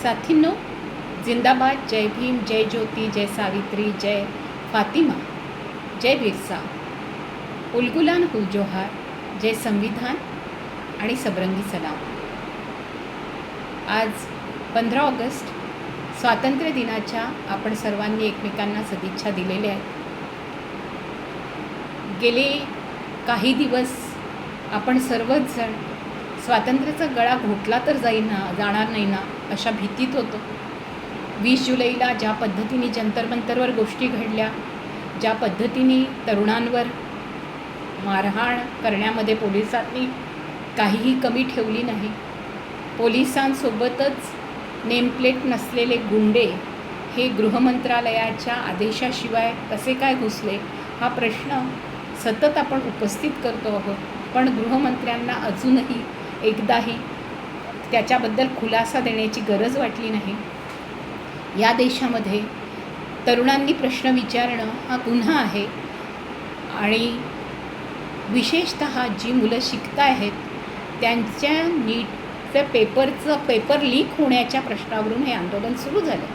साथींनो, जिंदाबाद. जय भीम, जय ज्योती, जय सावित्री, जय फातिमा, जय बिरसा, उलगुलान हुलजोहार, जय संविधान आणि सबरंगी सलाम. आज 15 ऑगस्ट स्वातंत्र्य दिनाच्या आपण सर्वांनी एकमेकांना सदिच्छा दिलेल्या आहेत. गेले काही दिवस आपण सर्वच जण स्वातंत्र्याचा गळा घोटला तर जाणार नाही ना अशा भीतीत होतो. 20 जुलैला ज्या पद्धतीने जंतर मंतरवर गोष्टी घडल्या, ज्या पद्धतीने तरुणांवर मारहाण करण्यामध्ये पोलिसांनी काहीही कमी ठेवली नाही, पोलिसांसोबतच नेमप्लेट नसलेले गुंडे हे गृहमंत्रालयाच्या आदेशाशिवाय कसे काय घुसले हा प्रश्न सतत आपण उपस्थित करतो आहोत. पण गृहमंत्र्यांना अजूनही एकदाही त्याच्याबद्दल खुलासा देण्याची गरज वाटली नाही. या देशामध्ये तरुणांनी प्रश्न विचारणं हा गुन्हा आहे आणि विशेषतः जी मुलं शिकत आहेत त्यांच्या नीटच्या पेपर लीक होण्याच्या प्रश्नावरून हे आंदोलन सुरू झालं.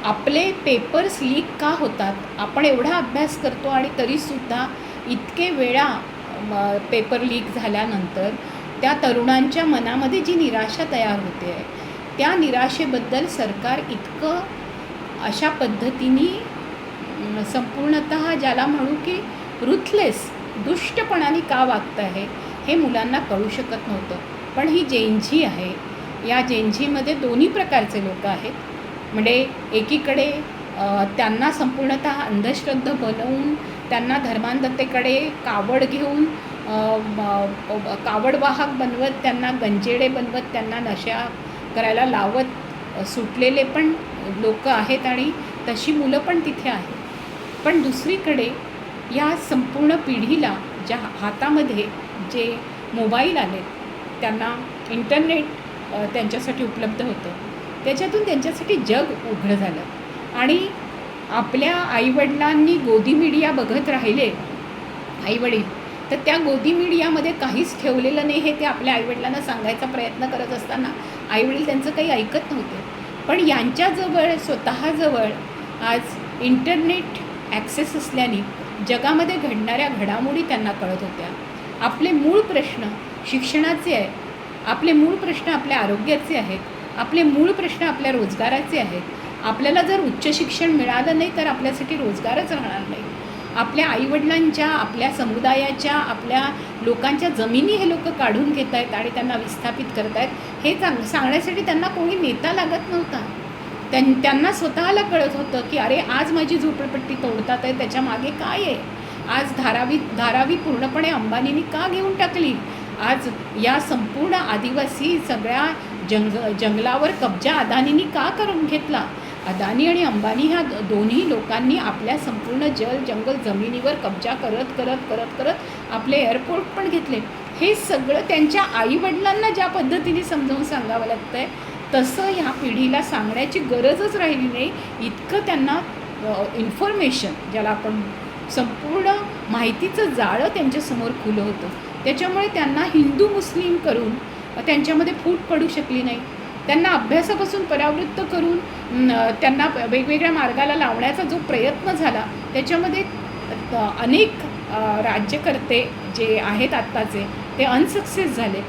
आपले पेपर्स लीक का होतात? आपण एवढा अभ्यास करतो आणि तरीसुद्धा इतके वेळा पेपर लीक झाल्यानंतर त्या तरुणांच्या मनामध्ये जी निराशा तयार होते आहे, त्या निराशेबद्दल सरकार इतकं अशा पद्धतीने संपूर्णतः ज्याला म्हणू की रुथलेस दुष्टपणाने का वागतं आहे हे मुलांना कळू शकत नव्हतं. पण ही जेनझी आहे, या जेनझीमध्ये दोन्ही प्रकारचे लोक आहेत. म्हणजे एकीकडे त्यांना संपूर्णतः अंधश्रद्धा बनवून त्यांना धर्मांधतेकडे कावड घेऊन कावडवाहक बनवत, त्यांना गंजेडे बनवत, त्यांना नशा करायला लावत सुटलेले पण लोक आहेत आणि तशी मुलं पण तिथे आहेत. पण दुसरीकडे या संपूर्ण पिढीला ज्या हातामध्ये जे मोबाईल आले, त्यांना इंटरनेट त्यांच्यासाठी उपलब्ध होतं, त्याच्यातून त्यांच्यासाठी जग उघडं झालं. आणि आपल्या आईवडिलांनी गोदी मीडिया बघत राहिले आईवडील, तर त्या गोदी मीडियामध्ये काहीच ठेवलेलं नाही हे ते आपल्या आईवडिलांना सांगायचा प्रयत्न करत असताना आईवडील त्यांचं काही ऐकत नव्हते. पण यांच्याजवळ स्वतःजवळ आज इंटरनेट ॲक्सेस असल्याने जगामध्ये घडणाऱ्या घडामोडी त्यांना कळत होत्या. आपले मूळ प्रश्न शिक्षणाचे आहेत, आपले मूळ प्रश्न आपल्या आरोग्याचे आहेत, आपले मूळ प्रश्न आपल्या रोजगाराचे आहेत. आपल्याला जर उच्च शिक्षण मिळालं नाही तर आपल्यासाठी रोजगारच राहणार नाही. आपल्या आईवडिलांच्या, आपल्या समुदायाच्या, आपल्या लोकांच्या जमिनी हे लोक काढून घेत आहेत आणि त्यांना विस्थापित करत आहेत हे सांगण्यासाठी त्यांना कोणी नेता लागत नव्हता. त्यांना स्वतःला कळत होतं की अरे आज माझी झोपडपट्टी तोडतात आहे, त्याच्या मागे काय आहे? आज धारावी पूर्णपणे अंबानींनी का घेऊन टाकली? आज या संपूर्ण आदिवासी सगळ्या जंगलावर कब्जा अदानींनी का करून घेतला? अदानी आणि अंबानी ह्या दोन्ही लोकांनी आपल्या संपूर्ण जंगल जमिनीवर कब्जा करत करत करत करत आपले एअरपोर्ट पण घेतले. हे सगळं त्यांच्या आईवडिलांना ज्या पद्धतीने समजावून सांगावं लागतं आहे तसं ह्या पिढीला सांगण्याची गरजच राहिली नाही. इतकं त्यांना इन्फॉर्मेशन, ज्याला आपण संपूर्ण माहितीचं जाळं त्यांच्यासमोर खुलं होतं. त्याच्यामुळे त्यांना हिंदू मुस्लिम करून त्यांच्यामध्ये फूट पडू शकली नाही. त्यांना अभ्यासापासून परावृत्त करून त्यांना वेगवेगळ्या मार्गाला लावण्याचा जो प्रयत्न झाला त्याच्यामध्ये अनेक राज्यकर्ते जे आहेत आत्ताचे ते अनसक्सेस झाले.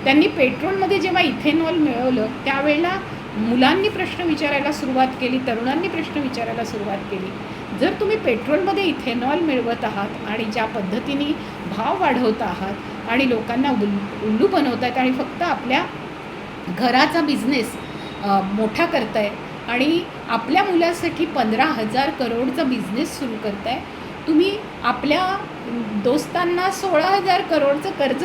त्यांनी पेट्रोलमध्ये जेव्हा इथेनॉल मिळवलं त्यावेळेला मुलांनी प्रश्न विचारायला सुरुवात केली, तरुणांनी प्रश्न विचारायला सुरुवात केली. जर तुम्ही पेट्रोलमध्ये इथेनॉल मिळवत आहात आणि ज्या पद्धतीने भाव वाढवत आहात आणि लोकांना उल्लू बनवत आहेत आणि फक्त आपल्या घराचा बिझनेस मोठा करताय आणि आपल्या मुलासाठी 15,000 करोडचा बिझनेस सुरू करताय, तुम्ही आपल्या दोस्तांना 16,000 करोडचं कर्ज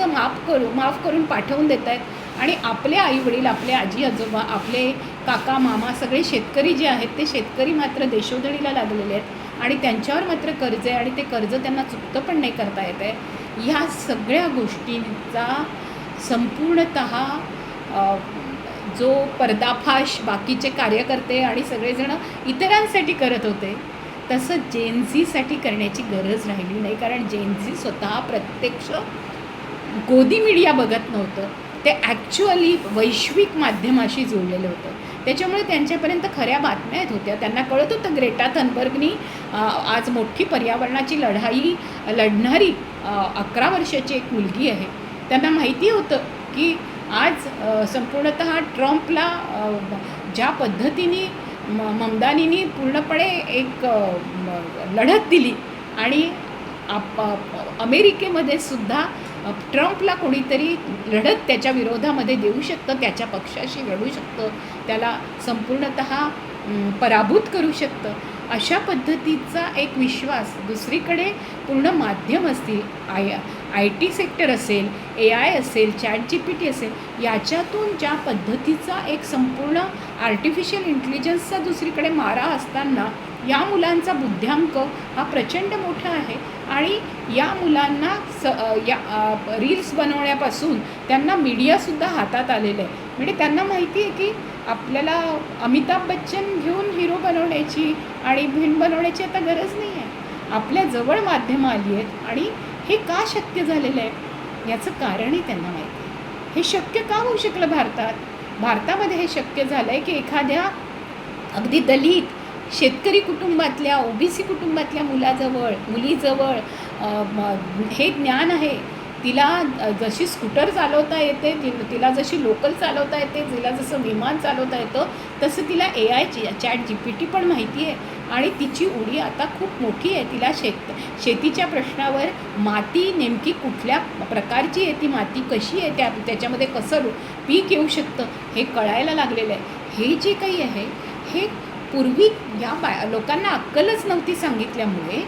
माफ करून पाठवून देत आहेत आणि आपले आईवडील, आपले आजी आजोबा, आपले काका मामा सगळे शेतकरी जे आहेत ते शेतकरी मात्र देशोधडीला लागलेले आहेत आणि त्यांच्यावर मात्र कर्ज आहे आणि ते कर्ज त्यांना चुकतं पण नाही करता येत आहे. ह्या सगळ्या गोष्टींचा संपूर्णतः जो पर्दाफाश बाकीचे कार्यकर्ते आणि सगळेजण इतरांसाठी करत होते तसं जेनझीसाठी करण्याची गरज राहिली नाही. कारण जेनझी स्वतः प्रत्यक्ष गोदी मीडिया बघत नव्हतं, ते ॲक्च्युअली वैश्विक माध्यमाशी जोडलेलं होतं. त्याच्यामुळे त्यांच्यापर्यंत खऱ्या बातम्या येत होत्या. त्यांना कळत होतं ग्रेटा थनबर्गनी आज मोठी पर्यावरणाची लढाई लढणारी 11 वर्षाची एक मुलगी आहे. त्यांना माहिती होतं की आज संपूर्णतः ट्रम्पला ज्या पद्धतीने ममदानींनी पूर्णपणे एक लढत दिली आणि अमेरिकेमध्ये सुद्धा ट्रम्पला कोणीतरी लढत त्याच्या विरोधामध्ये देऊ शकतं, त्याच्या पक्षाशी लढू शकतं, त्याला संपूर्णतः पराभूत करू शकतं, अशा पद्धतीचा एक विश्वास. दुसरीकडे पूर्ण माध्यम असतील, आय टी सेक्टर असेल, AI असेल, ChatGPT असेल, याच्यातून ज्या पद्धतीचा एक संपूर्ण आर्टिफिशियल इंटेलिजन्सचा दुसरीकडे मारा असताना या मुलांचा बुद्ध्यांक हा प्रचंड मोठा आहे. आणि या मुलांना रील्स बनवण्यापासून त्यांना मीडियासुद्धा हातात आलेलं आहे. म्हणजे त्यांना माहिती आहे की आपल्याला अमिताभ बच्चन घेऊन हिरो बनवण्याची आणि भिंड बनवण्याची आता गरज नाही आहे. आपल्या जवळ माध्यमं आली आहेत आणि हे का शक्य झालेलं आहे याचं कारणही त्यांना माहिती आहे. हे शक्य का होऊ शकलं भारतामध्ये हे शक्य झालं आहे की एखाद्या अगदी दलित शेतकरी कुटुंबातल्या OBC कुटुंबातल्या मुलीजवळ हे ज्ञान आहे. तिला जशी स्कूटर चालवता येते, तिला जशी लोकल चालवता येते, तिला जसं विमान चालवता येतं, तसं तिला AI ChatGPT पण माहिती आहे. आणि तिची उडी आता खूप मोठी आहे. तिला शेतीच्या प्रश्नावर माती नेमकी कुठल्या प्रकारची आहे, ती माती कशी आहे, त्याच्यामध्ये कसं पीक येऊ शकतं हे कळायला लागलेलं आहे. हे जे काही आहे हे पूर्वी या लोकांना अक्कलच नव्हती सांगितल्यामुळे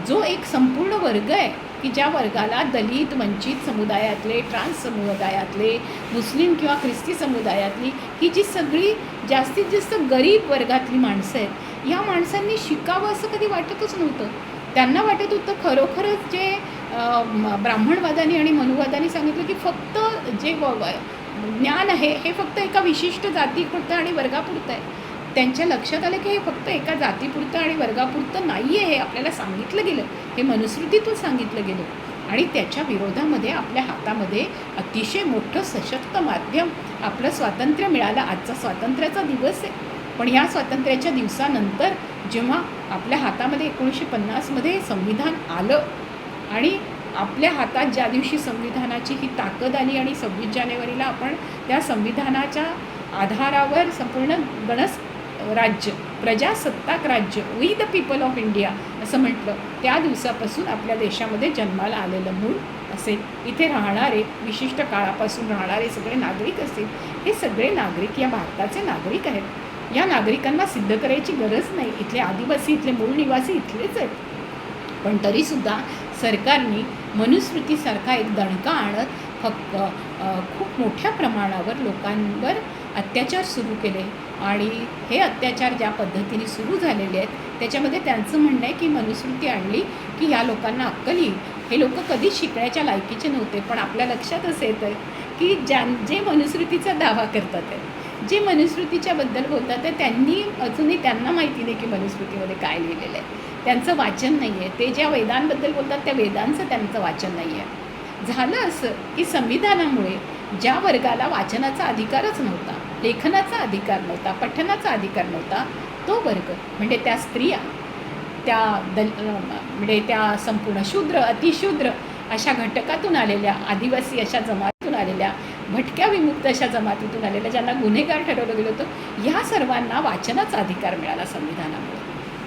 जो एक संपूर्ण वर्ग आहे की ज्या वर्गाला दलित, वंचित समुदायातले, ट्रान्स समुदायातले, मुस्लिम किंवा ख्रिस्ती समुदायातली ही जी सगळी जास्तीत जास्त गरीब वर्गातली माणसं आहेत, या माणसांनी शिकावं असं कधी वाटतच नव्हतं. त्यांना वाटत होतं खरोखरच जे ब्राह्मणवादानी आणि मनुवादानी सांगितलं की फक्त जे ज्ञान आहे हे फक्त एका विशिष्ट जातीपुरतं आणि वर्गापुरतं आहे. त्यांच्या लक्षात आलं की हे फक्त एका जातीपुरतं आणि वर्गापुरतं नाही आहे, हे आपल्याला सांगितलं गेलं, हे मनुस्मृतीतून सांगितलं गेलं. आणि त्याच्या विरोधामध्ये आपल्या हातामध्ये अतिशय मोठं सशक्त माध्यम, आपलं स्वातंत्र्य मिळालं. आजचा स्वातंत्र्याचा दिवस आहे, पण या स्वातंत्र्याच्या दिवसानंतर जेव्हा आपल्या हातामध्ये 1950मध्ये संविधान आलं आणि आपल्या हातात ज्या दिवशी संविधानाची ही ताकद आली आणि 26 जानेवारीला आपण त्या संविधानाच्या आधारावर संपूर्ण राज्य, प्रजासत्ताक राज्य, we the people of India असं म्हटलं, त्या दिवसापासून आपल्या देशामध्ये जन्माला आलेलं मूळ असेल, इथे राहणारे विशिष्ट काळापासून राहणारे सगळे नागरिक असतील, हे सगळे नागरिक या भारताचे नागरिक आहेत. या नागरिकांना सिद्ध करायची गरज नाही. इथले आदिवासी, इथले मूळ निवासी इथलेच आहेत. पण तरीसुद्धा सरकारने मनुस्मृतीसारखा एक दणका आणत खूप मोठ्या प्रमाणावर लोकांवर अत्याचार सुरू केले. आणि हे अत्याचार ज्या पद्धतीने सुरू झालेले आहेत त्याच्यामध्ये त्यांचं म्हणणं आहे की मनुस्मृती आणली की या लोकांना अक्कल येईल. हे लोक कधीच शिकण्याच्या लायकीचे नव्हते. पण आपल्या लक्षात असं येतं की जे मनुस्मृतीचा दावा करतात आहे, जे मनुस्मृतीच्याबद्दल बोलतात आहे, त्यांनी अजूनही त्यांना माहिती नाही की मनुस्मृतीमध्ये काय लिहिलेलं आहे. त्यांचं वाचन नाही आहे. ते ज्या वेदांबद्दल बोलतात त्या वेदांचं त्यांचं वाचन नाही आहे. झालं असं की संविधानामुळे ज्या वर्गाला वाचनाचा अधिकारच नव्हता, लेखनाचा अधिकार नव्हता, पठणाचा अधिकार नव्हता, तो वर्ग म्हणजे त्या स्त्रिया, म्हणजे त्या संपूर्ण शूद्र, अतिशूद्र अशा घटकातून आलेल्या, आदिवासी अशा जमातीतून आलेल्या, भटक्या विमुक्त अशा जमातीतून आलेल्या, ज्यांना गुन्हेगार ठरवलं गेलं होतं, ह्या सर्वांना वाचनाचा अधिकार मिळाला संविधानामुळे.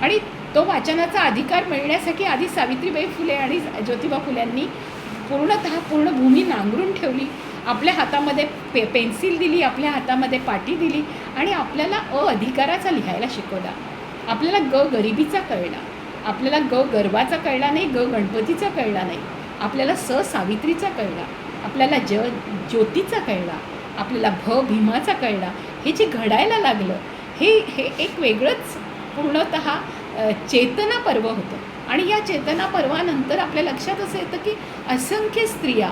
आणि तो वाचनाचा अधिकार मिळण्यासाठी आधी सावित्रीबाई फुले आणि ज्योतिबा फुल्यांनी पूर्ण भूमी नांगरून ठेवली. आपल्या हातामध्ये पेन्सिल दिली, आपल्या हातामध्ये पाटी दिली आणि आपल्याला अधिकाराचा लिहायला शिकवला. आपल्याला गरिबीचा कळला, आपल्याला गर्वाचा कळला नाही, गणपतीचा कळला नाही, आपल्याला सावित्रीचा कळला, आपल्याला ज्योतीचा कळला, आपल्याला भीमाचा कळला. हे जे घडायला लागलं हे एक वेगळंच पूर्णतः चेतना पर्व होतं. आणि या चेतना पर्वानंतर आपल्या लक्षात असं येतं की असंख्य स्त्रिया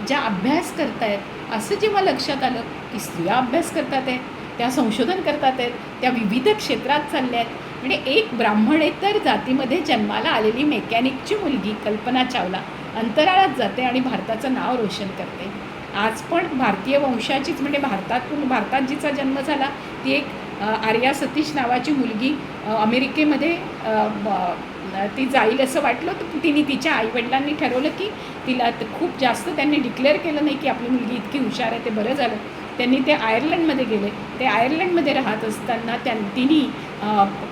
ज्या अभ्यास करत आहेत, असं जेव्हा लक्षात आलं की स्त्रिया अभ्यास करतात आहेत, त्या संशोधन करतात आहेत, त्या विविध क्षेत्रात चालल्या आहेत. म्हणजे एक ब्राह्मणेतर जातीमध्ये जन्माला आलेली मेकॅनिकची मुलगी कल्पना चावला अंतराळात जाते आणि भारताचं नाव रोशन करते. आज पण भारतीय वंशाचीच, म्हणजे भारतात जिचा जन्म झाला ती एक आर्या सतीश नावाची मुलगी अमेरिकेमध्ये ती जाईल असं वाटलं, तर तिने तिच्या आईवडिलांनी ठरवलं की तिला खूप जास्त त्यांनी डिक्लेअर केलं नाही की आपली मुलगी इतकी हुशार आहे, ते बरं झालं. त्यांनी ते आयर्लंडमध्ये गेले. ते आयर्लंडमध्ये राहत असताना तिने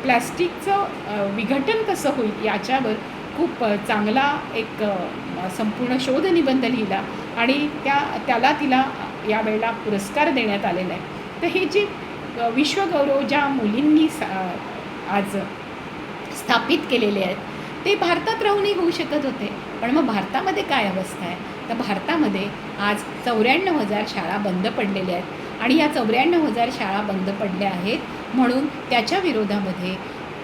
प्लॅस्टिकचं विघटन कसं होईल याच्यावर खूप चांगला एक संपूर्ण शोध निबंध लिहिला आणि तिला यावेळेला पुरस्कार देण्यात आलेला आहे. तर हे जे विश्वगौरव ज्या मुलींनी आज स्थापित केलेले आहेत ते भारतात राहूनही होऊ शकत होते. पण मग भारतामध्ये काय अवस्था आहे? तर भारतामध्ये आज 94,000 शाळा बंद पडलेल्या आहेत आणि या 94,000 शाळा बंद पडल्या आहेत म्हणून त्याच्या विरोधामध्ये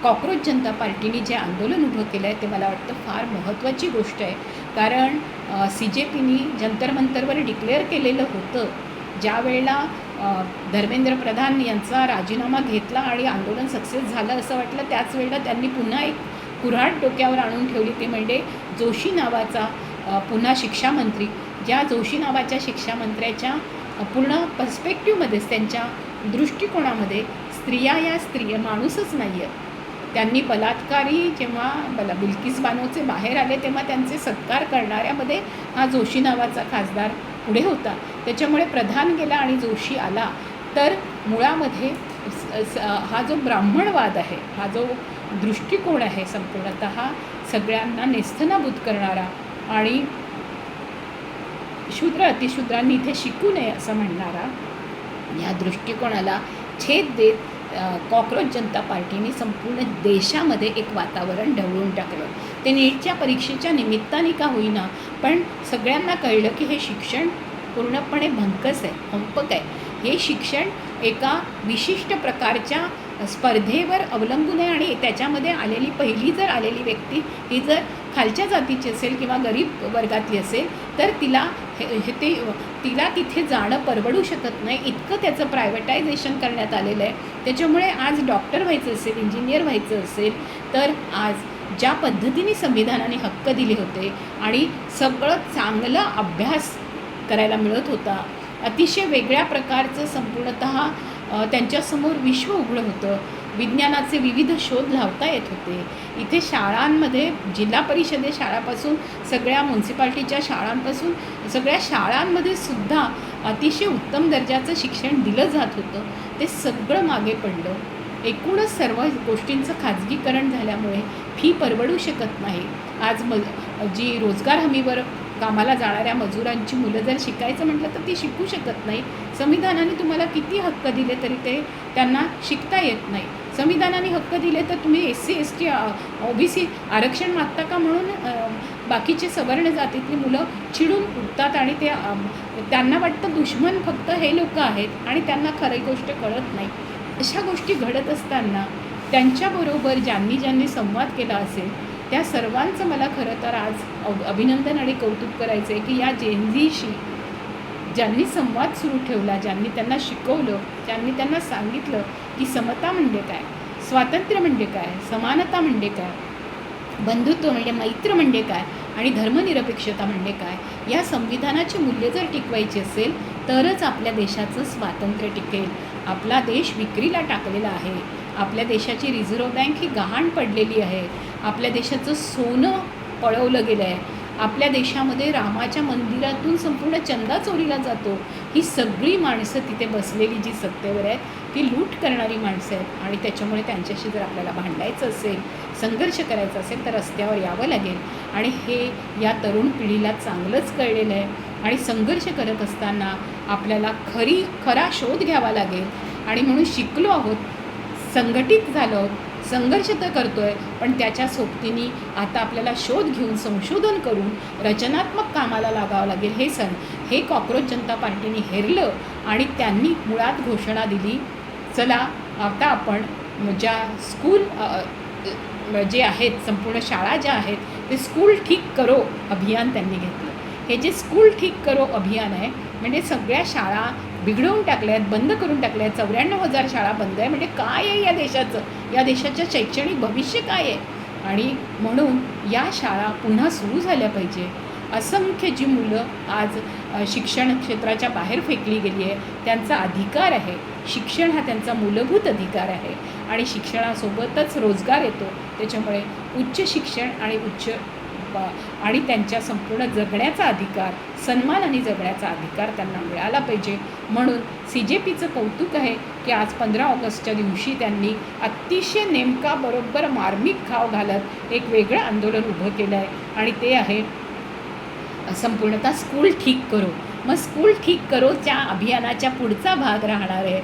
कॉक्रोच जनता पार्टीने जे आंदोलन उभं केलं आहे ते मला वाटतं फार महत्त्वाची गोष्ट आहे. कारण CJPनी जंतर मंतरवर डिक्लेअर केलेलं होतं, ज्या वेळेला धर्मेंद्र प्रधान यांचा राजीनामा घेतला आणि आंदोलन सक्सेस झालं असं वाटलं, त्याच वेळेला त्यांनी पुन्हा एक कुऱ्हाड डोक्यावर आणून ठेवली. ते म्हणजे जोशी नावाचा पुन्हा शिक्षा मंत्री, ज्या जोशी नावाच्या शिक्षा मंत्र्याच्या पूर्ण पर्स्पेक्टिव्हमध्येच, त्यांच्या दृष्टिकोनामध्ये स्त्रिया माणूसच नाही आहेत. त्यांनी बलात्कारी जेव्हा बिल्किस बानोचे बाहेर आले तेव्हा त्यांचे सत्कार करणाऱ्यामध्ये हा जोशी नावाचा खासदार पुढे होता. त्याच्यामुळे प्रधान गेला आणि जोशी आला. तर मुळामध्ये हा जो ब्राह्मणवाद आहे, हा जो दृष्टिकोन आहे संपूर्णतः सगळ्यांना नेस्तनाबूत करणारा आणि शूद्र अतिशूद्रांनी इथे शिकू नये असं म्हणणारा, या दृष्टिकोनाला छेद देत कॉक्रोच जनता पार्टीने संपूर्ण देशामध्ये एक वातावरण ढवळून टाकलं. ते नीटच्या परीक्षेच्या निमित्ताने का होईना, पण सगळ्यांना कळलं की हे शिक्षण पूर्णपणे भंकस आहे, हंपक आहे. हे शिक्षण एका विशिष्ट प्रकारच्या स्पर्धेवर अवलंबून आहे आणि त्याच्यामध्ये आलेली पहिली जर आलेली व्यक्ती ही जर खालच्या जातीची असेल किंवा गरीब वर्गातली असेल तर तिला तिथे जाणं परवडू शकत नाही, इतकं त्याचं प्रायव्हेटायझेशन करण्यात आलेलं आहे. त्याच्यामुळे आज डॉक्टर व्हायचं असेल, इंजिनियर व्हायचं असेल तर आज ज्या पद्धतीने संविधानाने हक्क दिले होते आणि सगळं चांगला अभ्यास करायला मिळत होता, अतिशय वेगळ्या प्रकारचं संपूर्णतः त्यांच्यासमोर विश्व उघडं होतं, विज्ञानाचे विविध शोध लावता येत होते. इथे शाळांमध्ये, जिल्हा परिषदे शाळापासून सगळ्या म्युन्सिपाल्टीच्या शाळांपासून सगळ्या शाळांमध्ये सुद्धा अतिशय उत्तम दर्जाचं शिक्षण दिलं जात होतं. ते सगळं मागे पडलं. एकूणच सर्व गोष्टींचं खाजगीकरण झाल्यामुळे फी परवडू शकत नाही. आज जी रोजगार हमीवर कामाला जाणाऱ्या मजुरांची मुलं जर शिकायचं म्हटलं तर ती शिकू शकत नाही. संविधानाने तुम्हाला किती हक्क दिले तरी ते त्यांना शिकता येत नाही. संविधानाने हक्क दिले तर तुम्ही SC ST OBC आरक्षण मागता का म्हणून बाकीचे सवर्ण जातीतली मुलं चिडून उठतात आणि त्यांना वाटतं दुश्मन फक्त हे लोक आहेत आणि त्यांना खरी गोष्ट कळत नाही. अशा गोष्टी घडत असताना त्यांच्याबरोबर ज्यांनी संवाद केला असेल त्या सर्वांचं मला खरं तर आज अभिनंदन आणि कौतुक करायचं आहे की या जेनझीशी ज्यांनी संवाद सुरू ठेवला, ज्यांनी त्यांना शिकवलं, ज्यांनी त्यांना सांगितलं की समता म्हणजे काय, स्वातंत्र्य म्हणजे काय, समानता म्हणजे काय, बंधुत्व म्हणजे मैत्र म्हणजे काय आणि धर्मनिरपेक्षता म्हणजे काय, या संविधानाची मूल्य जर टिकवायची असेल तरच आपल्या देशाचं स्वातंत्र्य टिकेल. आपला देश विक्रीला टाकलेला आहे. आपल्या देशाची रिझर्व्ह बँक ही गहाण पडलेली आहे. आपल्या देशाचं सोनं पळवलं गेलं आहे. आपल्या देशामध्ये रामाच्या मंदिरातून संपूर्ण चंदा चोरीला जातो. ही सगळी माणसं तिथे बसलेली जी सत्तेवर आहेत ती लूट करणारी माणसं आहेत आणि त्याच्यामुळे त्यांच्याशी जर आपल्याला भांडायचं असेल, संघर्ष करायचा असेल तर रस्त्यावर यावं लागेल. आणि हे या तरुण पिढीला चांगलंच कळलेलं आहे आणि संघर्ष करत असताना आपल्याला खरा शोध घ्यावा लागेल. आणि म्हणून शिकलो आहोत, संघटित झालो आहोत, संघर्ष तर करतो आहे, पण त्याच्या सोबतीने आता आपल्याला शोध घेऊन संशोधन करून रचनात्मक कामाला लागावं लागेल. हे कॉक्रोच जनता पार्टीने हेरलं आणि त्यांनी मुळात घोषणा दिली, चला आता आपण ज्या स्कूल जे आहेत, संपूर्ण शाळा ज्या आहेत ते स्कूल ठीक करो अभियान त्यांनी घेतलं. हे जे स्कूल ठीक करो अभियान आहे म्हणजे सगळ्या शाळा बिघडवून टाकल्या आहेत, बंद करून टाकल्या आहेत. 94,000 शाळा बंद आहे म्हणजे काय आहे या देशाचं, या देशाचं शैक्षणिक भविष्य काय आहे. आणि म्हणून या शाळा पुन्हा सुरू झाल्या पाहिजे. असंख्य जी मुलं आज शिक्षण क्षेत्राच्या बाहेर फेकली गेली आहे, त्यांचा अधिकार आहे. शिक्षण हा त्यांचा मूलभूत अधिकार आहे आणि शिक्षणासोबतच रोजगार येतो. त्याच्यामुळे उच्च शिक्षण आणि आणि त्यांच्या संपूर्ण जगण्याचा अधिकार, सन्मानाने जगण्याचा अधिकार त्यांना मिळाला पाहिजे. म्हणून CJPचं कौतुक आहे की आज 15 ऑगस्टच्या दिवशी त्यांनी अतिशय नेमका बरोबर मार्मिक घाव घालत एक वेगळं आंदोलन उभं केलं आहे आणि ते आहे संपूर्णतः स्कूल ठीक करो. मग स्कूल ठीक करोच्या अभियानाच्या पुढचा भाग राहणार आहे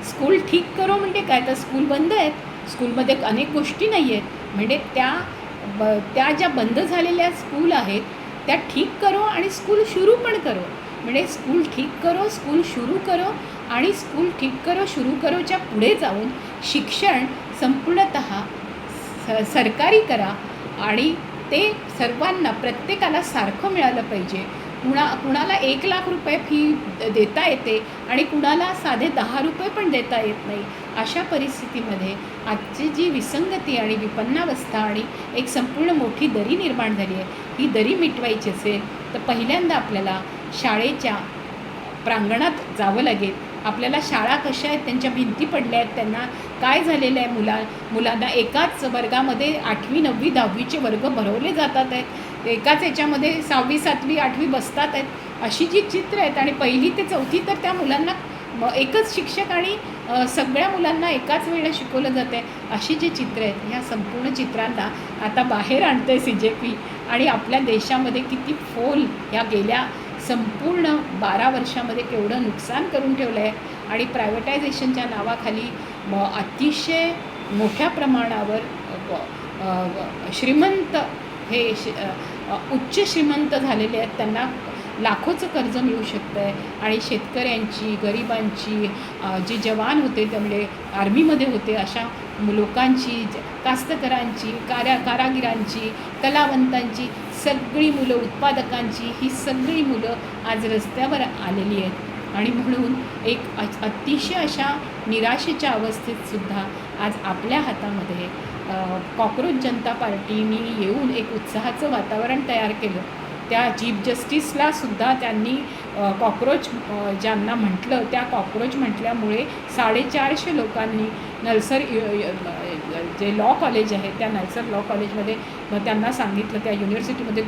स्कूल ठीक करो. म्हणजे काय, तर स्कूल बंद आहेत, स्कूलमध्ये अनेक गोष्टी नाही आहेत, म्हणजे त्या ज्या बंद झालेल्या स्कूल आहेत त्या ठीक करो आणि स्कूल सुरू पण करो. म्हणजे स्कूल ठीक करो, स्कूल सुरू करो आणि स्कूल ठीक करो सुरू करोच्या पुढे जाऊन शिक्षण संपूर्णतः सरकारी करा आणि ते सर्वांना प्रत्येकाला सारखं मिळालं पाहिजे. कुणाला 1 लाख रुपये फी देता येते आणि कुणाला साधे 10 रुपये पण देता येत नाही. अशा परिस्थितीमध्ये आजची जी विसंगती आणि विपन्नावस्था आणि एक संपूर्ण मोठी दरी निर्माण झाली आहे, ही दरी मिटवायची असेल तर पहिल्यांदा आपल्याला शाळेच्या प्रांगणात जावं लागेल. आपल्याला शाळा कशा आहेत, त्यांच्या भिंती पडल्या आहेत, त्यांना काय झालेलं आहे, मुलांना एकाच वर्गामध्ये 8वी 9वी 10वीचे वर्ग भरवले जातात आहेत, एकाच याच्यामध्ये 6वी 7वी 8वी बसतात आहेत, अशी जी चित्र आहेत. आणि 1ली ते 4थी तर त्या मुलांना एकच शिक्षक आणि सगळ्या मुलांना एकाच वेळेला शिकवलं जातं आहे. अशी जी चित्र आहेत, ह्या संपूर्ण चित्रांना आता बाहेर आणतं आहे CJP आणि आपल्या देशामध्ये किती फोल ह्या गेल्या संपूर्ण 12 वर्षामध्ये केवढं नुकसान करून ठेवलं आहे. आणि प्रायव्हेटायझेशनच्या नावाखाली अतिशय मोठ्या प्रमाणावर श्रीमंत हे उच्च श्रीमंत झालेले आहेत, त्यांना लाखोचं कर्ज मिळू शकतं आहे आणि शेतकऱ्यांची, गरिबांची, जे जवान होते त्यामुळे आर्मीमध्ये होते अशा लोकांची, कास्तकरांची, कारागिरांची, कलावंतांची सगळी मुलं, उत्पादकांची ही सगळी मुलं आज रस्त्यावर आलेली आहेत. आणि म्हणून एक अतिशय अशा निराशेच्या अवस्थेतसुद्धा आज आपल्या हातामध्ये कॉक्रोच जनता पार्टीने येऊन एक उत्साहाचं वातावरण तयार केलं. त्या चीफ जस्टिसलासुद्धा त्यांनी कॉक्रोच ज्यांना म्हटलं त्या कॉक्रोच म्हटल्यामुळे 450 लोकांनी नलसर जे लॉ कॉलेज आहे त्या नलसर लॉ कॉलेजमध्ये त्यांना सांगितलं, त्या युनिव्हर्सिटीमध्ये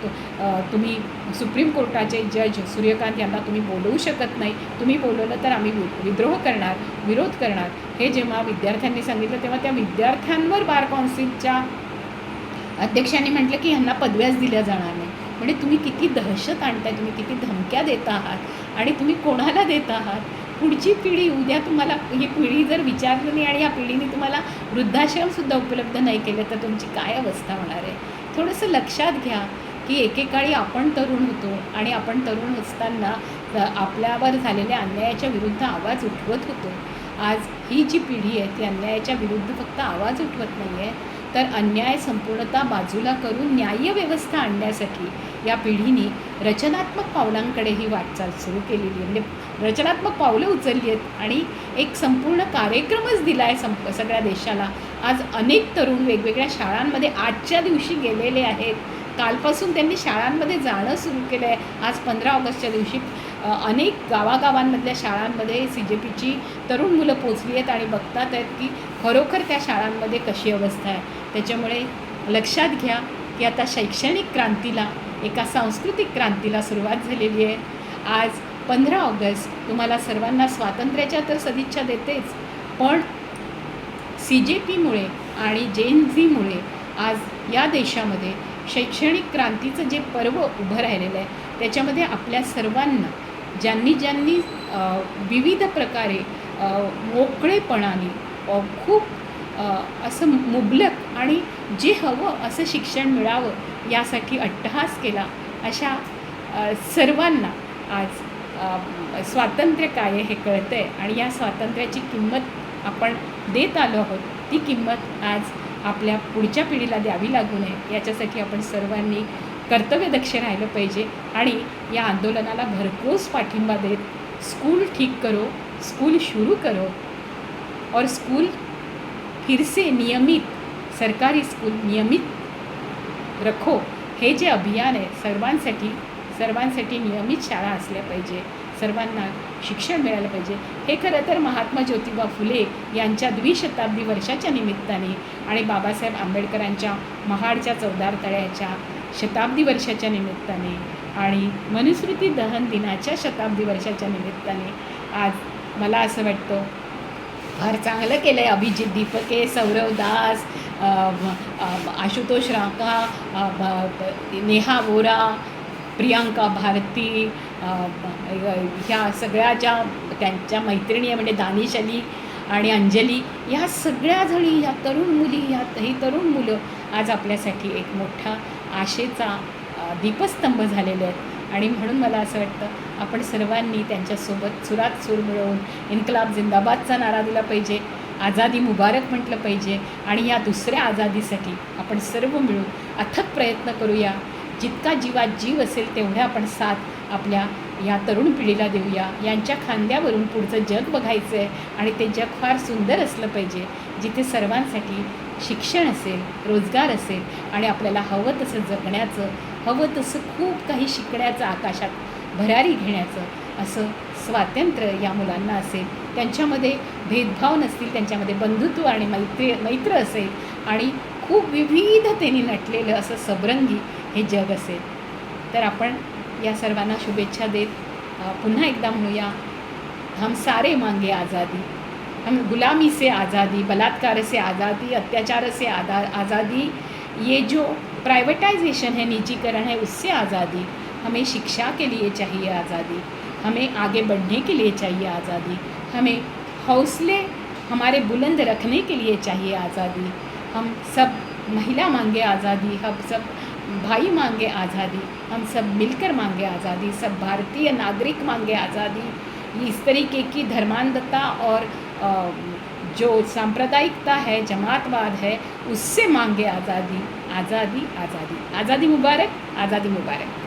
तुम्ही सुप्रीम कोर्टाचे जज सूर्यकांत यांना तुम्ही बोलवू शकत नाही, तुम्ही बोलवलं तर आम्ही विद्रोह करणार, विरोध करणार. हे जेव्हा विद्यार्थ्यांनी सांगितलं तेव्हा त्या विद्यार्थ्यांवर बार कौन्सिलच्या अध्यक्षांनी म्हटलं की ह्यांना पदव्याच दिल्या जाणार नाही. म्हणजे तुम्ही किती दहशत आणताय, तुम्ही किती धमक्या देत आहात आणि तुम्ही कोणाला देत आहात. पुढची पिढी, उद्या तुम्हाला ही पिढी जर विचारलं नाही आणि या पिढीने तुम्हाला वृद्धाश्रमसुद्धा उपलब्ध नाही केलं तर तुमची काय अवस्था होणार आहे. थोडंसं लक्षात घ्या की एकेकाळी आपण तरुण होतो आणि आपण तरुण असताना आपल्यावर झालेल्या अन्यायाच्या विरुद्ध आवाज उठवत होतो. आज ही जी पिढी आहे ती अन्यायाच्या विरुद्ध फक्त आवाज उठवत नाही आहे तर अन्याय संपूर्णतः बाजूला करून न्यायव्यवस्था आणण्यासाठी या पिढीने रचनात्मक पावलांकडे ही वाटचाल सुरू केलेली आहे. म्हणजे रचनात्मक पावलं उचलली आहेत आणि एक संपूर्ण कार्यक्रमच दिला आहे सगळ्या देशाला. आज अनेक तरुण वेगवेगळ्या शाळांमध्ये आजच्या दिवशी गेलेले आहेत. कालपासून त्यांनी शाळांमध्ये जाणं सुरू केलं आहे. आज 15 ऑगस्टच्या दिवशी अनेक गावागावांमधल्या शाळांमध्ये CJPची तरुण मुलं पोचली आहेत आणि बघतात आहेत की खरोखर त्या शाळांमध्ये कशी अवस्था आहे. त्याच्यामुळे लक्षात घ्या की आता शैक्षणिक क्रांतीला, एका सांस्कृतिक क्रांतीला सुरुवात झालेली आहे. आज 15 ऑगस्ट तुम्हाला सर्वांना स्वातंत्र्याच्या तर सदिच्छा देतेच, पण CJPमुळे आणि जेन झीमुळे आज या देशामध्ये शैक्षणिक क्रांतीचं जे पर्व उभं राहिलेलं आहे त्याच्यामध्ये आपल्या सर्वांना ज्यांनी विविध प्रकारे मोकळेपणाने खूप असं मुबलक आणि जे हवं असं शिक्षण मिळावं यासाठी अट्टहास केला अशा सर्वांना आज स्वातंत्र्य काय हे कळतं आहे आणि या स्वातंत्र्याची किंमत आपण देत आलो आहोत. ती किंमत आज आपल्या पुढच्या पिढीला द्यावी लागू नये याच्यासाठी आपण सर्वांनी कर्तव्यदक्ष राहिलं पाहिजे आणि या आंदोलनाला भरघोस पाठिंबा देत स्कूल ठीक करो, स्कूल शुरू करो और स्कूल फिर से नियमित, सरकारी स्कूल नियमित रखो हे जे अभियान आहे सर्वांसाठी नियमित शाळा असल्या पाहिजे, सर्वांना शिक्षण मिळालं पाहिजे. हे खरं तर महात्मा ज्योतिबा फुले यांच्या द्विशताब्दी वर्षाच्या निमित्ताने आणि बाबासाहेब आंबेडकरांच्या महाडच्या चौदार तळ्याच्या शताब्दी वर्षाच्या निमित्ताने आणि मनुस्मृती दहन दिनाच्या शताब्दी वर्षाच्या निमित्ताने आज मला असं वाटतं फार चांगलं केलं आहे. अभिजित दीपके, सौरव दास, आशुतोष राका, नेहा वोरा, प्रियांका भारती, ह्या सगळ्या ज्या त्यांच्या मैत्रिणी आहे म्हणजे दानिश अली आणि अंजली, ह्या सगळ्या जणी, ह्या तरुण मुली, ही तरुण मुलं आज आपल्यासाठी एक मोठा आशेचा दीपस्तंभ झालेले आहेत. आणि म्हणून मला असं वाटतं आपण सर्वांनी त्यांच्यासोबत सुरात सूर मिळवून इन्कलाब जिंदाबादचा नारा दिला पाहिजे, आझादी मुबारक म्हटलं पाहिजे आणि या दुसऱ्या आझादीसाठी आपण सर्व मिळून अथक प्रयत्न करूया. जितका जीवात जीव असेल तेवढ्या आपण साथ आपल्या या तरुण पिढीला देऊया. यांच्या खांद्यावरून पुढचं जग बघायचं आहे आणि ते जग फार सुंदर असलं पाहिजे, जिथे सर्वांसाठी शिक्षण असेल, रोजगार असेल आणि आपल्याला हवं तसं जगण्याचं, हवं तसं खूप काही शिकण्याचं, आकाशात भरारी घेण्याचं असं स्वातंत्र्य या मुलांना असेल. त्यांच्यामध्ये भेदभाव नसतील, त्यांच्यामध्ये बंधुत्व आणि मैत्र असेल आणि खूप विविधतेने नटलेलं असं सबरंगी हे जग असेल. तर आपण या सर्वांना शुभेच्छा देत पुन्हा एकदा म्हणूया, हम सारे मांगे आज़ादी, हम गुलामी से आज़ादी, बलात्कार से आज़ादी, अत्याचार से आज़ादी, ये जो प्राइवेटाइजेशन है, निजीकरण है, उससे आज़ादी. हमें शिक्षा के लिए चाहिए आज़ादी, हमें आगे बढ़ने के लिए चाहिए आज़ादी, हमें हौसले हमारे बुलंद रखने के लिए चाहिए आज़ादी. हम सब महिला मांगे आज़ादी, हम सब भाई मांगे आज़ादी, हम सब मिलकर मांगे आज़ादी, सब भारतीय नागरिक मांगे आज़ादी. इस तरीके की धर्मांधता और जो सांप्रदायिकता है, जमातवाद है, उससे मांगे आज़ादी. आज़ादी आज़ादी, आज़ादी मुबारक, आज़ादी मुबारक.